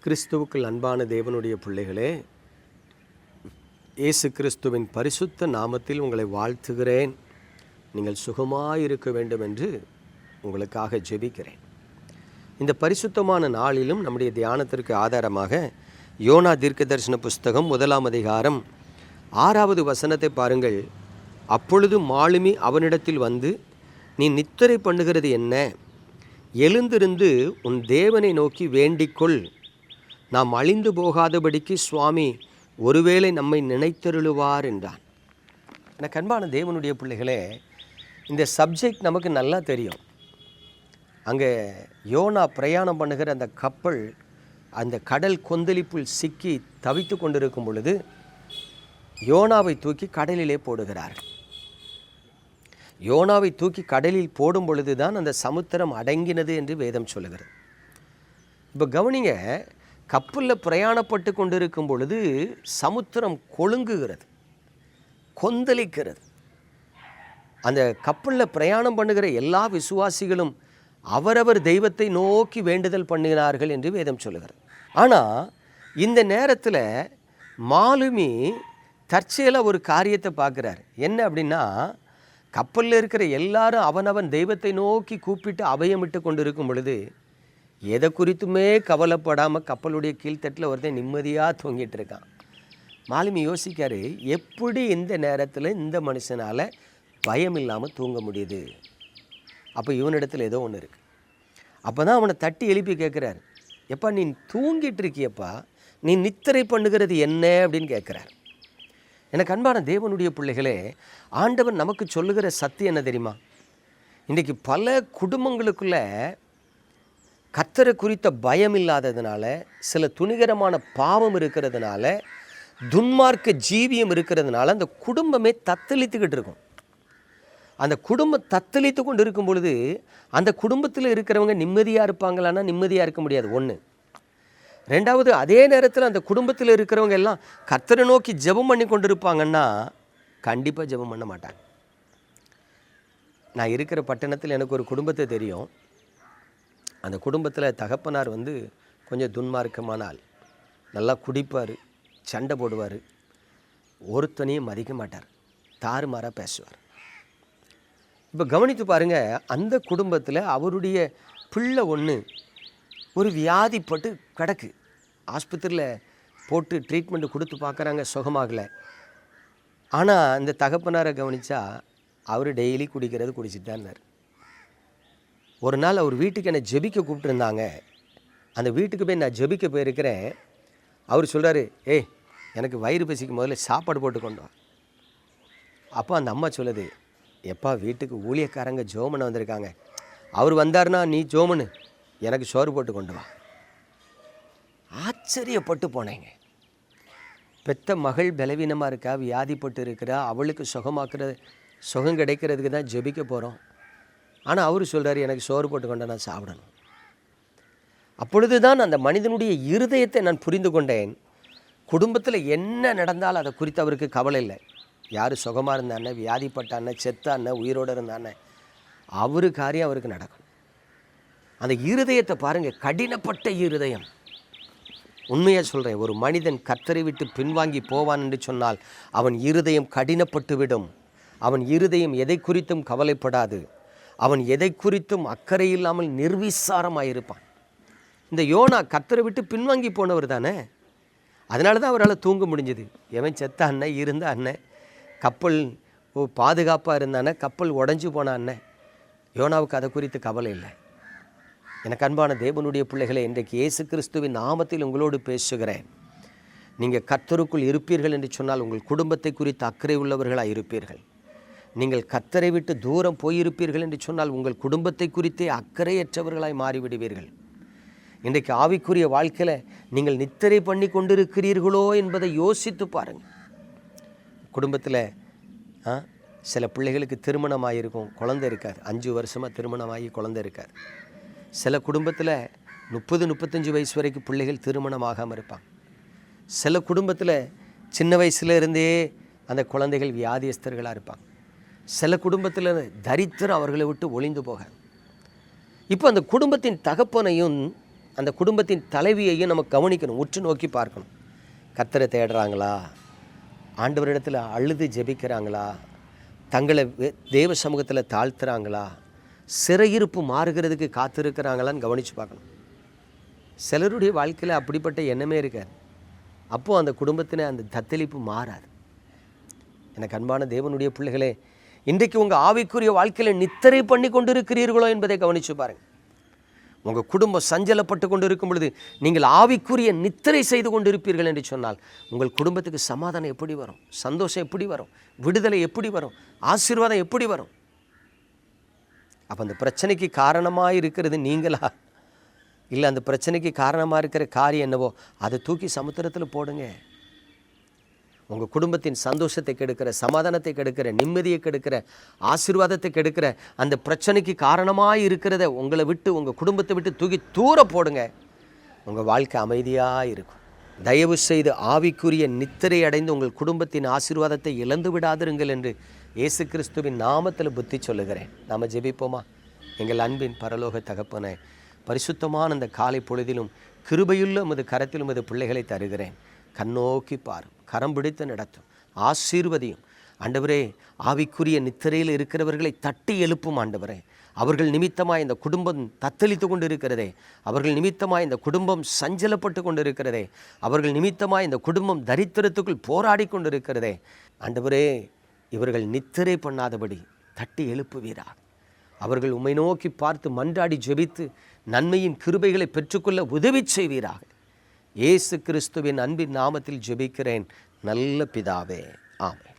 கிறிஸ்துவுக்குள் அன்பான தேவனுடைய பிள்ளைகளே, இயேசு கிறிஸ்துவின் பரிசுத்த நாமத்தில் உங்களை வாழ்த்துகிறேன். நீங்கள் சுகமாயிருக்க வேண்டும் என்று உங்களுக்காக ஜெபிக்கிறேன். இந்த பரிசுத்தமான நாளிலும் நம்முடைய தியானத்திற்கு ஆதாரமாக யோனா தீர்க்கதரிசன புஸ்தகம் 1ஆம் அதிகாரம் 6வது வசனத்தை பாருங்கள். அப்பொழுது மாலுமி அவனிடத்தில் வந்து, நீ நித்திரை பண்ணுகிறது என்ன? எழுந்திருந்து உன் தேவனை நோக்கி வேண்டிக்கொள். நாம் அழிந்து போகாதபடிக்கு சுவாமி ஒருவேளை நம்மை நினைத்தருளுவார் என்றான். எனக்கு அன்பான தேவனுடைய பிள்ளைகளே, இந்த சப்ஜெக்ட் நமக்கு நல்லா தெரியும். அங்கே யோனா பிரயாணம் பண்ணுகிற அந்த கப்பல் அந்த கடல் கொந்தளிப்புள் சிக்கி தவித்து கொண்டிருக்கும் பொழுது யோனாவை தூக்கி கடலிலே போடுகிறார். யோனாவை தூக்கி கடலில் போடும் பொழுது தான் அந்த சமுத்திரம் அடங்கினது என்று வேதம் சொல்லுகிறது. இப்போ கவனிங்க, கப்பலில் பிரயாணப்பட்டு கொண்டிருக்கும் பொழுது சமுத்திரம் கொழுங்குகிறது, கொந்தளிக்கிறது. அந்த கப்பலில் பிரயாணம் பண்ணுகிற எல்லா விசுவாசிகளும் அவரவர் தெய்வத்தை நோக்கி வேண்டுதல் பண்ணினார்கள் என்று வேதம் சொல்லுகிறது. ஆனால் இந்த நேரத்தில் மாலுமி தற்செயலாக ஒரு காரியத்தை பார்க்குறார். என்ன அப்படின்னா, கப்பலில் இருக்கிற எல்லாரும் அவனவன் தெய்வத்தை நோக்கி கூப்பிட்டு அபயமிட்டு கொண்டு இருக்கும் பொழுது எதை குறித்துமே கவலைப்படாமல் கப்பலுடைய கீழ்த்தட்டில் ஒருத்தன் நிம்மதியாக தூங்கிட்டு இருக்கான். மாலுமி யோசிக்காரு, எப்படி இந்த நேரத்தில் இந்த மனுஷனால் பயம் இல்லாமல் தூங்க முடியுது? அப்போ இவனிடத்தில் ஏதோ ஒன்று இருக்குது. அப்போ தான் அவனை தட்டி எழுப்பி கேட்குறாரு, எப்பா நீ தூங்கிட்டு இருக்கியப்பா, நீ நித்திரை பண்ணுகிறது என்ன அப்படின்னு கேட்குறார். எனக்கு அன்பான தேவனுடைய பிள்ளைகளே, ஆண்டவர் நமக்கு சொல்லுகிற சத்தியம் என்ன தெரியுமா? இன்றைக்கி பல குடும்பங்களுக்குள்ள கர்த்தரை குறித்த பயம் இல்லாததுனால, சில துணிகரமான பாவம் இருக்கிறதுனால, துன்மார்க்க ஜீவியம் இருக்கிறதுனால அந்த குடும்பமே தத்தளித்துக்கிட்டு இருக்கும். அந்த குடும்பம் தத்தளித்து கொண்டு இருக்கும் பொழுது அந்த குடும்பத்தில் இருக்கிறவங்க நிம்மதியாக இருப்பாங்களான்னா நிம்மதியாக இருக்க முடியாது. ஒன்று. ரெண்டாவது, அதே நேரத்தில் அந்த குடும்பத்தில் இருக்கிறவங்க எல்லாம் கர்த்தரை நோக்கி ஜெபம் பண்ணி கொண்டு இருப்பாங்கன்னா கண்டிப்பாக ஜெபம் பண்ண மாட்டாங்க. நான் இருக்கிற பட்டணத்தில் எனக்கு ஒரு குடும்பத்தை தெரியும். அந்த குடும்பத்தில் தகப்பனார் கொஞ்சம் துன்மார்க்கமான ஆள். நல்லா குடிப்பார், சண்டை போடுவார், ஒருத்தனையும் மதிக்க மாட்டார், தாறுமாறாக பேசுவார். இப்போ கவனித்து பாருங்கள், அந்த குடும்பத்தில் அவருடைய பிள்ளை ஒன்று ஒரு வியாதிப்பட்டு கிடக்கு. ஆஸ்பத்திரியில் போட்டு ட்ரீட்மெண்ட்டு கொடுத்து பார்க்குறாங்க, சுகமாகலை. ஆனால் அந்த தகப்பனாரை கவனித்தா அவர் டெய்லி குடிச்சிட்டு தான் இருந்தார். ஒரு நாள் அவர் வீட்டுக்கு என்னை ஜெபிக்க கூப்பிட்டுருந்தாங்க. அந்த வீட்டுக்கு போய் நான் ஜெபிக்க போயிருக்கிறேன். அவர் சொல்கிறாரு, ஏய் எனக்கு வயிறு பசிக்கு முதல்ல சாப்பாடு போட்டு கொண்டு வா. அப்போ அந்த அம்மா சொல்லுது, எப்பா வீட்டுக்கு ஊழியக்காரங்க ஜோமனை வந்திருக்காங்க, அவர் வந்தார்னா நீ ஜோமனு எனக்கு சோறு போட்டு கொண்டு வா. ஆச்சரியப்பட்டு போனேங்க. பெத்த மகள் பலவீனமாக இருக்கா, வியாதிப்பட்டு இருக்கிறா, அவளுக்கு சுகம் கிடைக்கிறதுக்கு தான் ஜெபிக்க போகிறோம். ஆனால் அவர் சொல்கிறார், எனக்கு சோறு போட்டு கொண்டு நான் சாப்பிடணும். அப்பொழுது தான் அந்த மனிதனுடைய இருதயத்தை நான் புரிந்து கொண்டேன். குடும்பத்தில் என்ன நடந்தாலும் அதை குறித்து அவருக்கு கவலை இல்லை. யார் சுகமாக இருந்தானே, வியாதிப்பட்டானே, செத்தானே, உயிரோடு இருந்தானே, அவரு காரியம் அவருக்கு நடக்கும். அந்த இருதயத்தை பாருங்கள், கடினப்பட்ட இருதயம். உண்மையாக சொல்கிறேன், ஒரு மனிதன் கர்த்தரை விட்டு பின்வாங்கி போவான் என்று சொன்னால் அவன் இருதயம் கடினப்பட்டு விடும். அவன் இருதயம் எதை குறித்தும் கவலைப்படாது. அவன் எதை குறித்தும் அக்கறை இல்லாமல் நிர்விசாரமாயிருப்பான். இந்த யோனா கர்த்தரை விட்டு பின்வாங்கி போனவர் தானே, அதனால தான் அவரால் தூங்க முடிஞ்சது. எவன் செத்த அண்ணன் இருந்த அண்ணன், கப்பல் பாதுகாப்பாக இருந்தானே, கப்பல் உடஞ்சி போன அண்ணன். யோனாவுக்கு அதை குறித்து கவலை இல்லை. எனக்கு அன்பான தேவனுடைய பிள்ளைகளை, இன்றைக்கு இயேசு கிறிஸ்துவின் நாமத்தில் உங்களோடு பேசுகிறேன். நீங்கள் கர்த்தருக்குள் இருப்பீர்கள் என்று சொன்னால் உங்கள் குடும்பத்தை குறித்து அக்கறை உள்ளவர்களாக இருப்பீர்கள். நீங்கள் கர்த்தரை விட்டு தூரம் போயிருப்பீர்கள் என்று சொன்னால் உங்கள் குடும்பத்தை குறித்தே அக்கறையற்றவர்களாய் மாறிவிடுவீர்கள். இன்றைக்கு ஆவிக்குரிய வாழ்க்கையில் நீங்கள் நித்திரை பண்ணி கொண்டிருக்கிறீர்களோ என்பதை யோசித்து பாருங்கள். குடும்பத்தில் சில பிள்ளைகளுக்கு திருமணமாகிருக்கும், குழந்தை இருக்காது. 5 வருஷமாக திருமணமாகி குழந்தை இருக்காது. சில குடும்பத்தில் 30-35 வயசு வரைக்கும் பிள்ளைகள் திருமணமாகாமல் இருப்பாங்க. சில குடும்பத்தில் சின்ன வயசுல இருந்தே அந்த குழந்தைகள் வியாதியஸ்தர்களாக இருப்பாங்க. சில குடும்பத்தில் தரித்திரம் அவர்களை விட்டு ஒளிந்து போக. இப்போ அந்த குடும்பத்தின் தகப்பனையும் அந்த குடும்பத்தின் தலைவியையும் நம்ம கவனிக்கணும், உற்று நோக்கி பார்க்கணும். கர்த்தரை தேடுறாங்களா? ஆண்டவரிடத்தில் அழுது ஜெபிக்கிறாங்களா? தங்களை தேவ சமூகத்தில் தாழ்த்துறாங்களா? சிறையிருப்பு மாறுகிறதுக்கு காத்திருக்கிறாங்களான்னு கவனித்து பார்க்கணும். சிலருடைய வாழ்க்கையில் அப்படிப்பட்ட எண்ணமே இருக்காது. அப்போது அந்த குடும்பத்தின அந்த தத்தளிப்பு மாறாது. எனக்கு அன்பான தேவனுடைய பிள்ளைகளே, இன்றைக்கு உங்கள் ஆவிக்குரிய வாழ்க்கையில் நித்திரை பண்ணி கொண்டு இருக்கிறீர்களோ என்பதை கவனித்து பாருங்கள். உங்கள் குடும்பம் சஞ்சலப்பட்டு கொண்டு இருக்கும் பொழுது நீங்கள் ஆவிக்குரிய நித்திரை செய்து கொண்டு இருப்பீர்கள் என்று சொன்னால் உங்கள் குடும்பத்துக்கு சமாதானம் எப்படி வரும்? சந்தோஷம் எப்படி வரும்? விடுதலை எப்படி வரும்? ஆசீர்வாதம் எப்படி வரும்? அப்போ அந்த பிரச்சனைக்கு காரணமாக இருக்கிறது நீங்களா? இல்லை அந்த பிரச்சனைக்கு காரணமாக இருக்கிற காரியம் என்னவோ அதை தூக்கி சமுத்திரத்தில் போடுங்க. உங்கள் குடும்பத்தின் சந்தோஷத்தை கெடுக்கிற, சமாதானத்தை கெடுக்கிற, நிம்மதியை கெடுக்கிற, ஆசீர்வாதத்தை கெடுக்கிற அந்த பிரச்சனைக்கு காரணமாக இருக்கிறத உங்களை விட்டு, உங்கள் குடும்பத்தை விட்டு தூக்கி தூர போடுங்க. உங்கள் வாழ்க்கை அமைதியாக இருக்கும். தயவு செய்து ஆவிக்குரிய நித்திரை அடைந்து உங்கள் குடும்பத்தின் ஆசீர்வாதத்தை இழந்து விடாதிருங்கள் என்று இயேசு கிறிஸ்துவின் நாமத்தில் புத்தி சொல்லுகிறேன். நாம் ஜெபிப்போமா? எங்கள் அன்பின் பரலோக தகப்பனே, பரிசுத்தமான அந்த காலை பொழுதிலும் கிருபையுள்ள உமது கரத்திலும் உமது பிள்ளைகளை தருகிறேன். கண்ணோக்கி பாரும், கரம் பிடித்து நடத்தும், ஆசீர்வதியும். ஆண்டவரே, ஆவிக்குரிய நித்திரையில் இருக்கிறவர்களை தட்டி எழுப்பும். ஆண்டவரே, அவர்கள் நிமித்தமாக இந்த குடும்பம் தத்தளித்து கொண்டு இருக்கிறதே, அவர்கள் நிமித்தமாக இந்த குடும்பம் சஞ்சலப்பட்டு கொண்டு இருக்கிறதே, அவர்கள் நிமித்தமாக இந்த குடும்பம் தரித்திரத்துக்குள் போராடி கொண்டு இருக்கிறதே, ஆண்டவரே, இவர்கள் நித்திரை பண்ணாதபடி தட்டி எழுப்புவீரா. அவர்கள் உம்மை நோக்கி பார்த்து மன்றாடி ஜெபித்து நன்மையின் கிருபைகளை பெற்றுக்கொள்ள உதவி செய்வீராக. இயேசு கிறிஸ்துவின் அன்பின் நாமத்தில் ஜெபிக்கிறேன் நல்ல பிதாவே, ஆமென்.